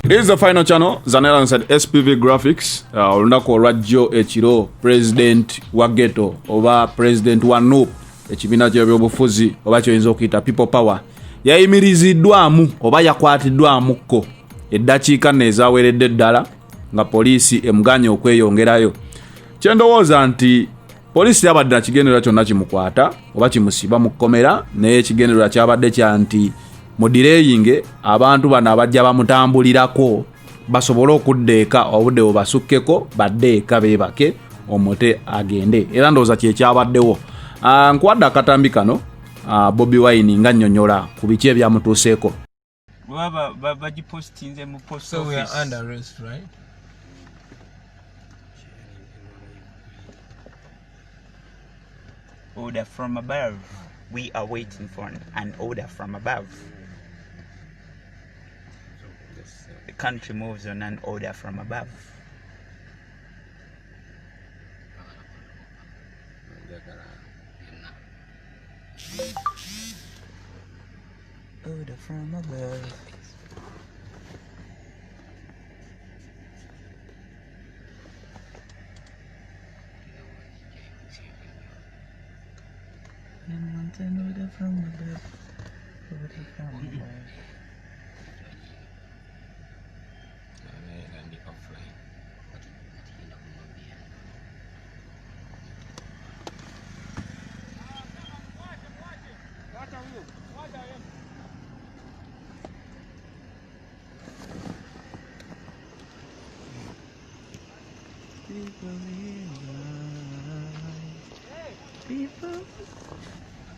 It is the final channel, Zanella inside SPV Graphics. Olunako Rajjo Echiro, President wa Ghetto, oba President wa NUP, ekibina ky'ebyobufuzi, oba kyoyinza okuyita People Power. Yayimiriziddwamu oba yakwatiddwamuko eddakiika ezaaweredde ddala nga poliisi emuganye okweyongerayo. Kyendowooza nti poliisi yabadde kigendererwa kyonna kimukwata oba kimusiba mu kkomera, naye ekigendererwa kyabadde kya nti mudireyinge abantu bano abajja bamutambulirako basobole okuddeeka obudde bubasukkeko baddeeka beebake omute agende. Era ndowooza kyekyabaddewo. Nkwadde akatambi kano Bobi Wine nga nnyonnyola ku biki ebyamutuuseeko. So we are under arrest, right? Order from above. We are waiting for an order from above. The country moves on an order from above. Order from above. And want an order from above. Order from above.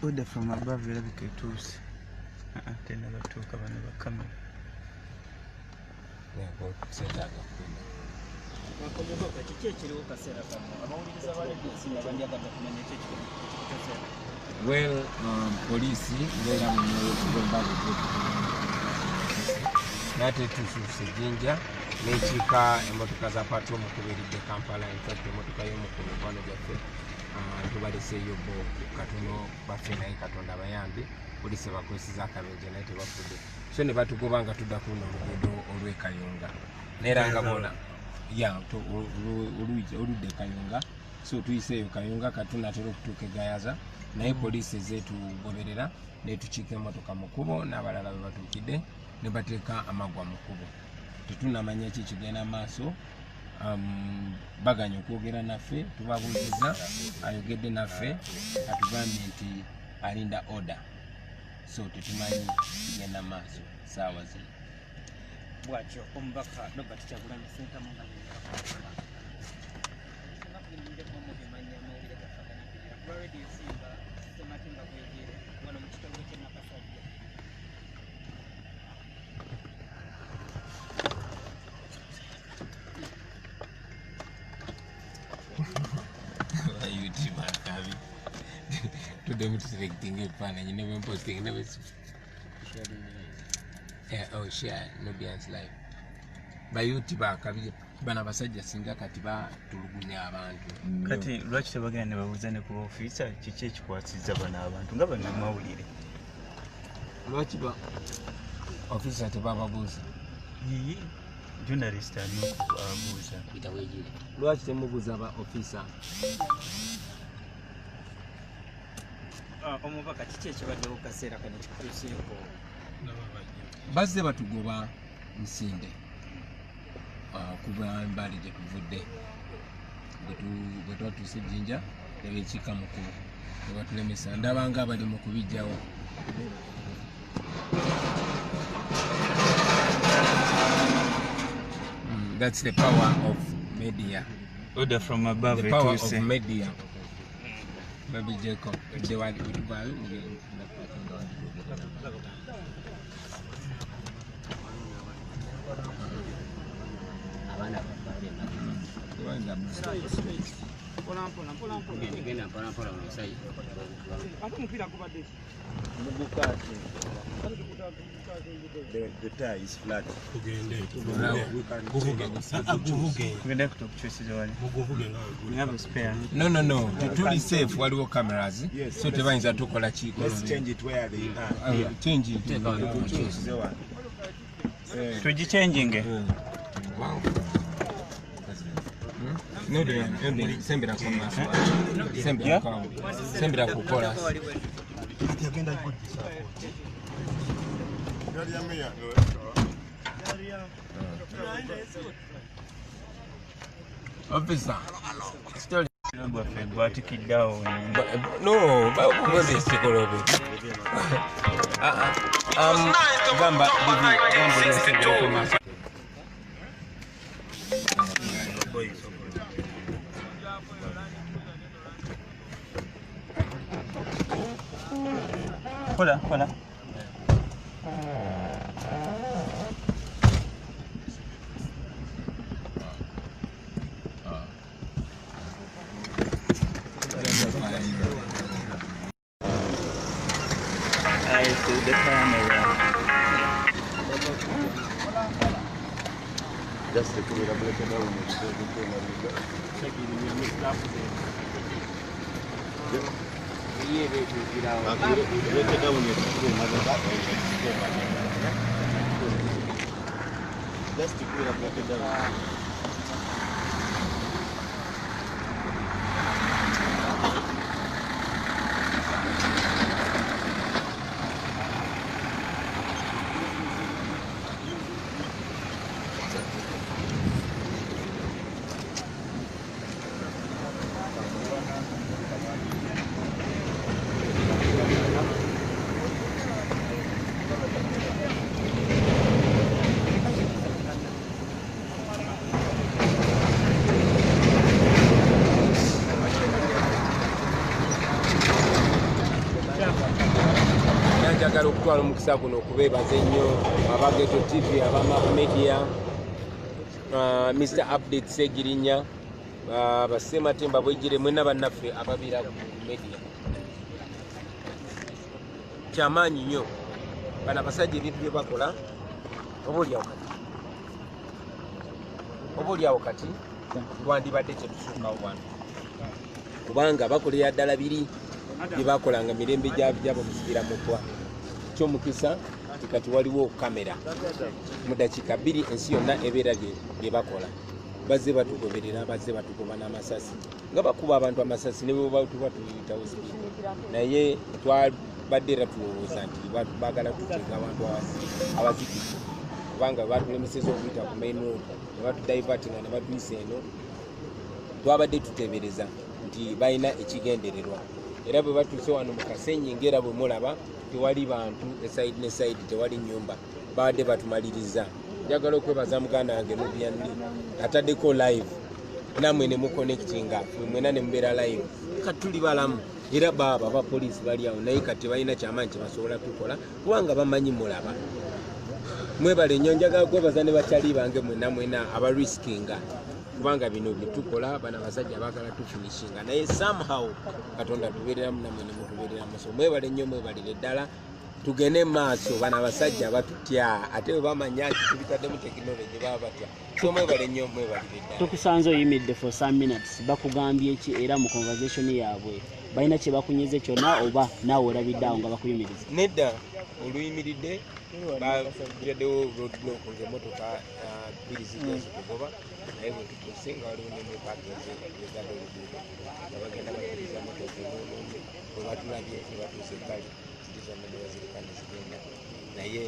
Order from above, you'll be tools. They never talk about never coming. Well, police, they are nate tusuuse jinja n'ekiika emmotoka za patrol mukubiridde Kampala. In fact emmotoka y'omukulu mukwano gyaffe tubaleseeyo bo katono baffe naye Katonda bayambi poliisi bakozesa akabenje naye tebafudde, so ne batugoba nga tudda kuno oluguudo olw'Ekayunga neera nga bona oludde Kayunga, so tuyiseeyo Kayunga katunatera okutuuka eGayaza naye poliisi ezeetugoberera netukiika emmotoka mu kkubo n'abalala be batuukidde ne bateeka amagwa mu kkubo. Tetunamanya ki kigenda maaso. Baganya okwogera naffe, tubabuuziza, ayogedde naffe atugambye nti alinda order, so tetumanyi kigenda maaso saawa zino. Bwatyo omubaka Robert Kyagulanyi Ssentamu nga Today I'm selecting a fan and you never posting, never. Yeah, oh share, no beans live. By you tiba kabi bana basajja singa kati ba tulugunya abantu. Kati lwaki tebagenda babuzane ku officer kiki ekikwasizza bana abantu nga bana mawulire. Lwaki ba officer tebababuuza. Yii journalist ano abuuza. Bitawejire. Lwaki temubuuza ba officer. Omubaka kiki ekibaddewo kaseera kano kikutuuseeko? Bazze batugoba Nsinde kuba Balidde tuvudde bwe twatuuse Jinja ne beekika mu kkubo ne batulemesa, ndaba nga abali mu kubijjawo. That's the power of media. Order from above. The power of media. Baby Jacob, they were with Balu. The tire is flat. We have a spare. No. To be safe, while we cameras, so the ones that took all Let's change it where they are. Change it. Tugichanging. No, sembra con sembra kukola. Officer. Still What to keep down? no, what is psychology? Gamba, Hola. I see the camera. Just to cover the black down. Just to cover the black down. njagala okutwala omukisa guno okubeebaza ennyo abageto TV abamapu media Mr. Update Segirinya basematemba bwegire mwena bannaffe ababeera ku media kyamaanyi nnyo bano abasajja ebintu bye bakola oboolyawo kati twandibadde kyetusookawo wano kubanga bakolera ddala biri bye bakolanga mirembe gyabo musibira mutwa kyomukisa kati waliwo kamera mu dakiika 2 ensi yonna ebeera bye bakola bazze batugoberera bazze batugoba n'amasasi nga bakuba abantu amasasi ne bwe tuba tuyitawo sibi naye twabadde era tulowooza nti baagala tuteeka abantu abazikiriza kubanga batulemeseza okuyita ku main road ne batudaivatinga ne batuyisa eno twabadde tuteebereza nti balina ekigendererwa era bwe batuuse wano mu Kasenyi ng'era bwe mulaba tewali bantu eside ne side tewali nyumba baadde batumaliriza njagala okwebaza muganda wange Nubiandi ataddeko live namwe ne muconnectinga mwena ne mubeera live kati tuli balamu era baba abapoliisi bali awo naye kati balina kyamaanyi kye basobola tukola kubanga bamanyi mulaba mwebale nnyo njagala kwebaza ne bakyali bange mwena abariskinga kubanga bino byetukola bana basajja baagala tufinishinga naye somehow katonda tubeereramu namwe ne mutubeereramu so mwebale nnyo mwebalire ddala tugende maaso bana basajja batutya ate bwe bamanya nti tubitaddemu tekinologi baba batya so mwebale nnyo mwebalire ddala tukusanze oyimidde for some minutes bakugambye ki era mu conversation yaabwe balina kye bakunyize kyonna oba naawe olabidde awo nga bakuyimiriza nedda oluyimiridde babiraddewo roadblock ng'emmotoka bbiri zijja zitugoba naye bwe tutuuse nga waliwo nemepakinze egala oluguudo nga bagenda bakiriza motoka emunombe bwe batulabye ne batuuse kale ziri zonna ne bazirikane zigenda naye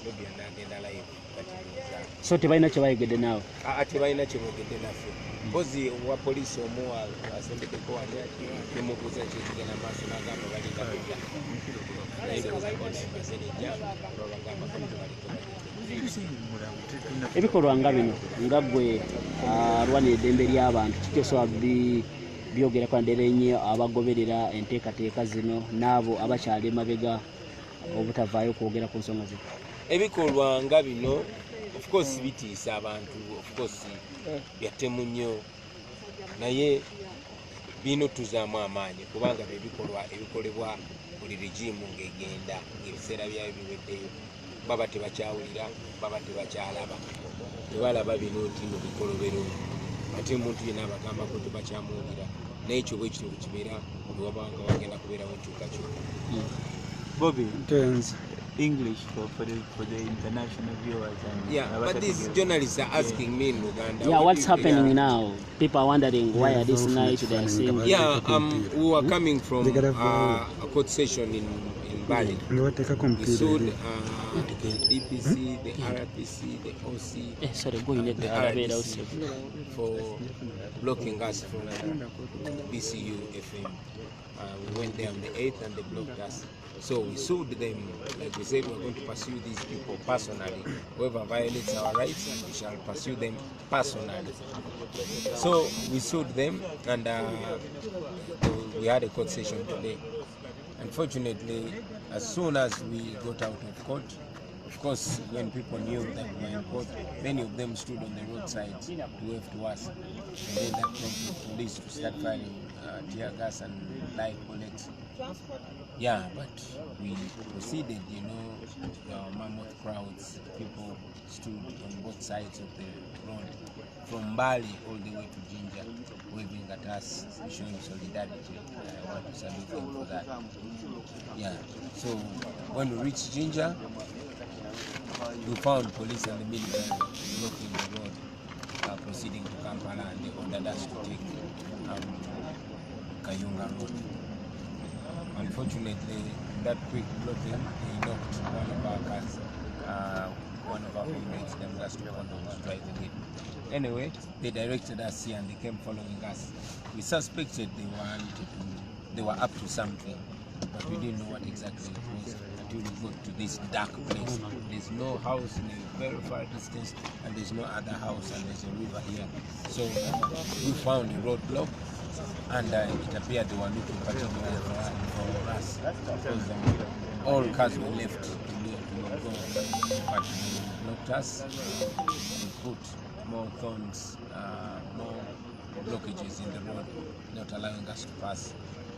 lobya nagenda live batiriza so tebalina kye bayegedde naawe tebalina kye boogedde naffe mpozi wa poliisi omu asembedeko wani nemubuuza kyekigenda maaso n'agamba balinda bonna naye bazenejja babagamba ebikolwa nga bino nga ggwe alwanira eddembe ly'abantu kikyosobola byogerako naddala ennyo abagoberera enteekateeka zino n'abo abakyali emabega obutavaayo kwogera ku nsonga zino ebikolwa nga bino of course bitiisa abantu of course byattemu nnyo naye bino tuzaamu amaanyi kubanga byebikolwa ebikolebwa buli regimu ng'egenda ng'ebiseera byayo biweddeyo baba tebakyawulira baba tebakyalaba tebalaba bino nti mu bikolobero ate omuntu yenna abagambako tebakyamuwulira naye ekyo bwe kitundu kibeera bwewabanga wagenda kubeerawo enkyukakyuka Bobi ntenze English for the international viewers. And Yeah, but these journalists are asking me in Uganda. Yeah, what's happening Yeah. now? People are wondering why at this night they are seeing. Yeah, we were coming from a court session in Bali. We sued the DPC, the RPC, the OC, Sorry, go in the the RDC for blocking us from BCU FM. We went there on the 8th and they blocked us. So we sued them. Like we said, we're going to pursue these people personally. Whoever violates our rights, we shall pursue them personally. So we sued them, and we had a court session today. Unfortunately, as soon as we got out of court, of course, when people knew that we were in court, many of them stood on the roadside to wave to us. And then that prompted police to start firing tear gas and live bullets. Yeah, but we proceeded, you know, mammoth crowds, people stood on both sides of the road, from Bali all the way to Jinja, waving at us, showing solidarity. I want to salute them for that. Yeah, so when we reached Jinja, we found police and the military blocking the road, proceeding to Kampala, and they ordered us to take Kayunga Road. Unfortunately, that quick blocking, they knocked one of our cars, one of our comrades, them last one was driving it. Anyway, they directed us here and they came following us. We suspected they were up to something, but we didn't know what exactly it was until we got to this dark place. There's no house in a very far distance, and there's no other house, and there's a river here. So we found a roadblock, and it appeared they were looking particularly for us, because all cars were left to go, but they blocked us. They put more thorns, more blockages in the road, not allowing us to pass.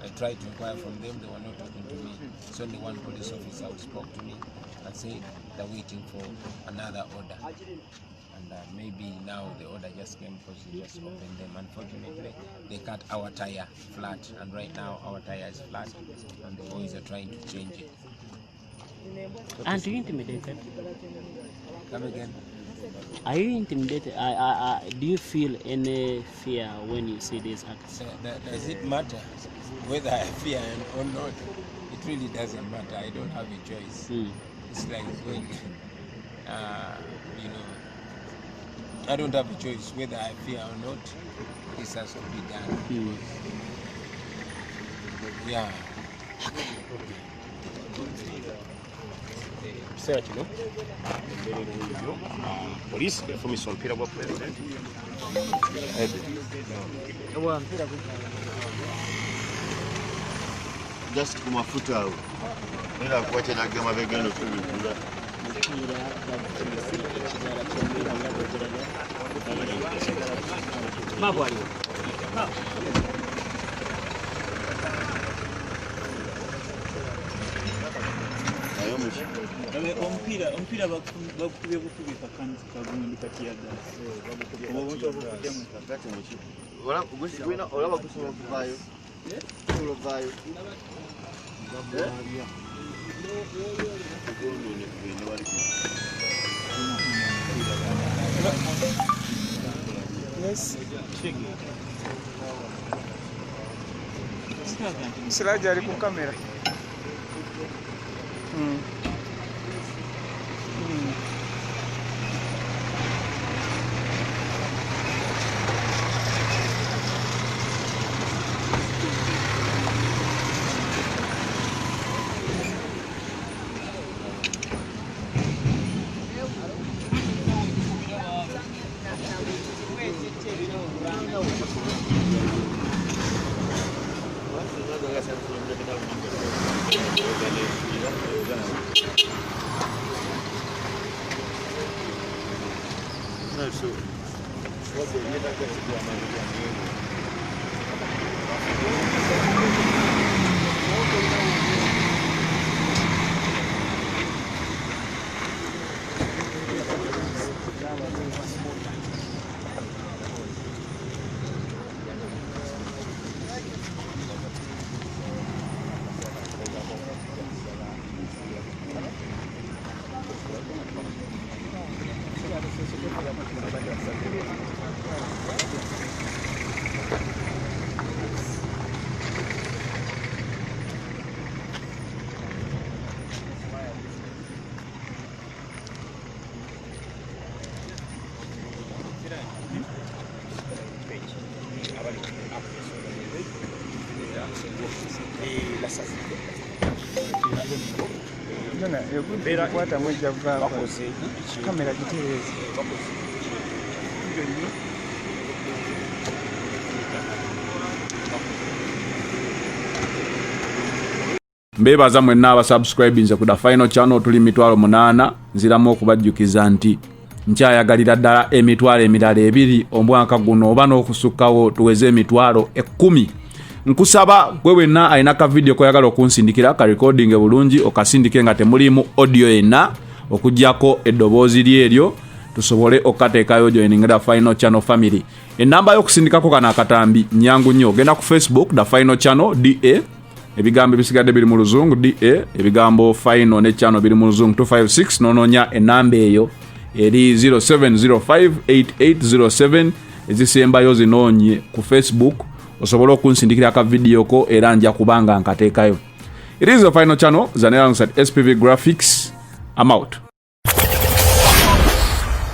I tried to inquire from them, they were not talking to me. It's only one police officer who spoke to me and said they're waiting for another order. And maybe now the order just came because they just opened them. Unfortunately, they cut our tire flat, and right now our tire is flat, and the boys are trying to change it. Aren't you intimidated? Come again? Are you intimidated? Do you feel any fear when you see these acts? Does it matter whether I fear or not? It really doesn't matter. I don't have a choice. It's like when, you know, I don't have a choice whether I fear or not. This has to be done. Yeah. Kiseera kino embeera eriyo poliisi efumisa omupiira gwa pulezidenti just ku mafuta awo era akuwaca nagamba begenda okubigula omupiira bakubye bukubi kagundi katiyagasi olaba kusobola okuvaayo ovaayo Siraja ali ku kamera. Jona ebera kwata mweja vava kamera gitereze mbebaza mwenna abasubscribinze ku The Final Channel. Tuli mitwalo 8 nziramu okubajjukiza nti nkyayagalira ddala emitwalo emirala 2 omwaka guno oba n'okusukkawo tuweze emitwalo 10. Nkusaba gwe wenna alina ka video koyagala okunsindikira ka recording bulungi okasindike nga temulimu audio yenna okujjako eddoboozi lyeryo tusobole okateekayo joining The Final Channel family. Enamba y'okusindikako kana akatambi nyangu nnyo. Genda ku Facebook The Final Channel DA, ebigambo ebisigadde biri mu luzungu DA, ebigambo final ne channel biri mu luzungu 256. Nononya enamba eyo eri 07058807 ezisembayo zinoonye ku Facebook osobola okunsindikira ka video ko era nja kubanga nkateekayo. It is The Final Channel, Zanera alongside SPV Graphics. I'm out.